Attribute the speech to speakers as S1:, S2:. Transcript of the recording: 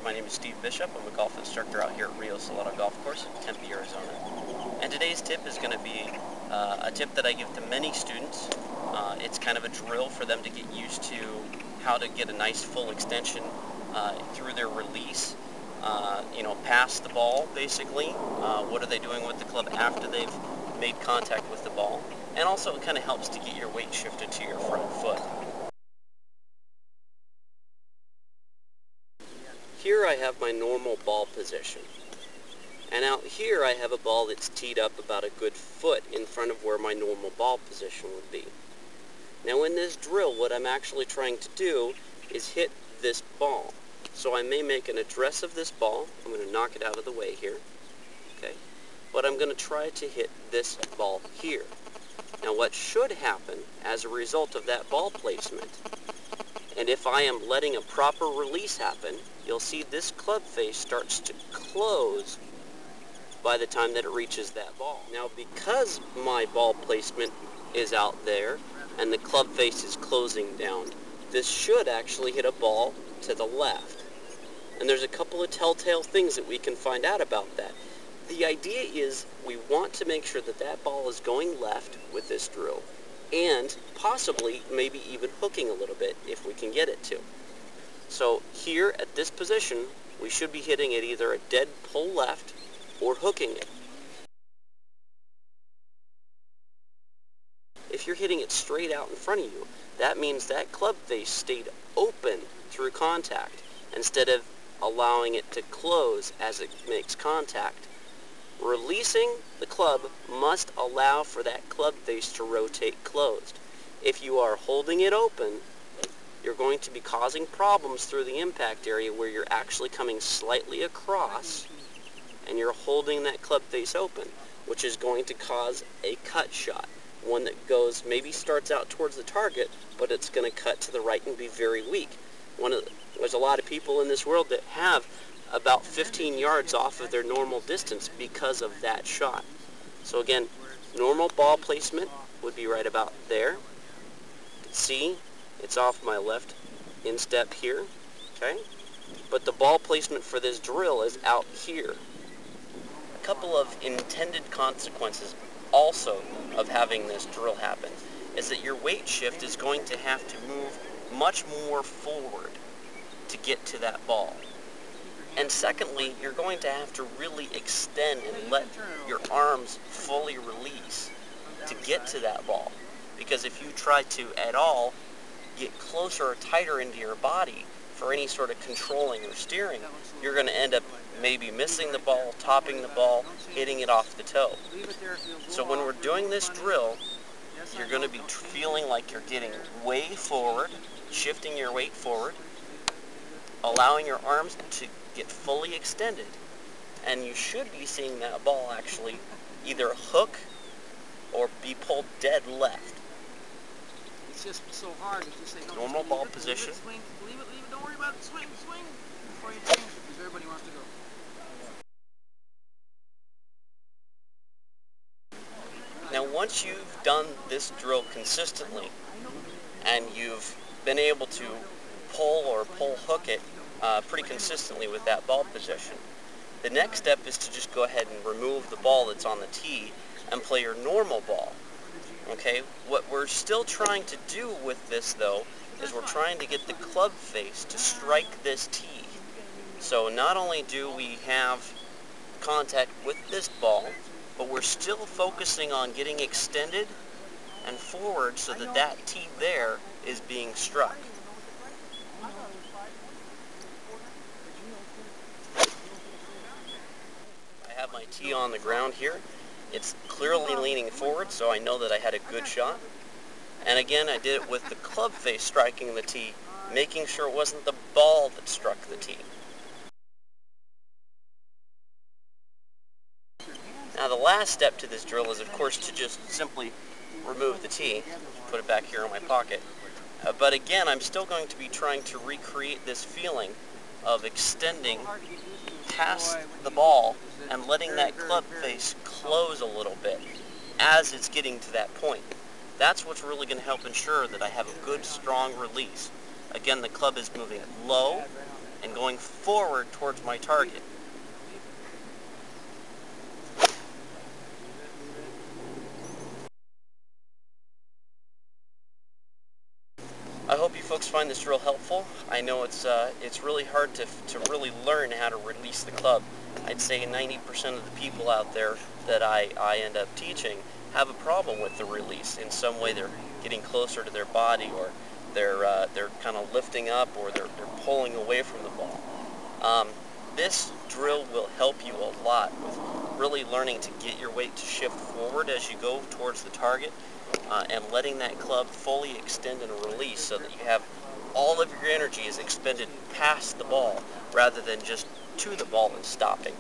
S1: My name is Steve Bishop. I'm a golf instructor out here at Rio Salado Golf Course in Tempe, Arizona. And today's tip is going to be a tip that I give to many students. It's kind of a drill for them to get used to how to get a nice full extension through their release. Past the ball, basically. What are they doing with the club after they've made contact with the ball? And also it kind of helps to get your weight shifted to your front foot. Here I have my normal ball position. And out here I have a ball that's teed up about a good foot in front of where my normal ball position would be. Now in this drill, what I'm actually trying to do is hit this ball. So I may make an address of this ball. I'm going to knock it out of the way here. Okay? But I'm going to try to hit this ball here. Now what should happen as a result of that ball placement, and if I am letting a proper release happen, you'll see this club face starts to close by the time that it reaches that ball. Now because my ball placement is out there and the club face is closing down, this should actually hit a ball to the left. And there's a couple of telltale things that we can find out about that. The idea is we want to make sure that that ball is going left with this drill, and possibly maybe even hooking a little bit if we can get it to. So here at this position, we should be hitting it either a dead pull left or hooking it. If you're hitting it straight out in front of you, that means that club face stayed open through contact instead of allowing it to close as it makes contact. Releasing the club must allow for that club face to rotate closed. If you are holding it open, you're going to be causing problems through the impact area where you're actually coming slightly across and you're holding that club face open, which is going to cause a cut shot. One that goes, maybe starts out towards the target, but it's going to cut to the right and be very weak. There's a lot of people in this world that have about 15 yards off of their normal distance because of that shot. So again, normal ball placement would be right about there. You can see it's off my left instep here, okay? But the ball placement for this drill is out here. A couple of intended consequences also of having this drill happen is that your weight shift is going to have to move much more forward to get to that ball. And secondly, you're going to have to really extend and let your arms fully release to get to that ball. Because if you try to at all get closer or tighter into your body for any sort of controlling or steering, you're going to end up maybe missing the ball, topping the ball, hitting it off the toe. So when we're doing this drill, you're going to be feeling like you're getting way forward, shifting your weight forward, allowing your arms to get fully extended, and you should be seeing that ball actually either hook or be pulled dead left.
S2: It's just so hard to just say, no,
S1: normal ball position.
S2: Swing, leave it, don't worry about it, swing before you change it, because everybody wants to go.
S1: Now once you've done this drill consistently and you've been able to pull or pull hook it pretty consistently with that ball position, the next step is to just go ahead and remove the ball that's on the tee and play your normal ball. Okay, what we're still trying to do with this though is we're trying to get the club face to strike this tee. So not only do we have contact with this ball, but we're still focusing on getting extended and forward so that that tee there is being struck. I have my tee on the ground here. It's clearly leaning forward, so I know that I had a good shot. And again, I did it with the club face striking the tee, making sure it wasn't the ball that struck the tee. Now the last step to this drill is of course to just simply remove the tee, put it back here in my pocket. But again, I'm still going to be trying to recreate this feeling of extending past the ball and letting that club face close a little bit as it's getting to that point. That's what's really going to help ensure that I have a good, strong release. Again, the club is moving low and going forward towards my target. I hope you folks find this drill helpful. I know it's really hard to really learn how to release the club. I'd say 90% of the people out there that I end up teaching have a problem with the release. In some way they're getting closer to their body, or they're kind of lifting up, or they're pulling away from the ball. This drill will help you a lot with really learning to get your weight to shift forward as you go towards the target, and letting that club fully extend and release so that you have all of your energy is expended past the ball rather than just to the ball and stopping.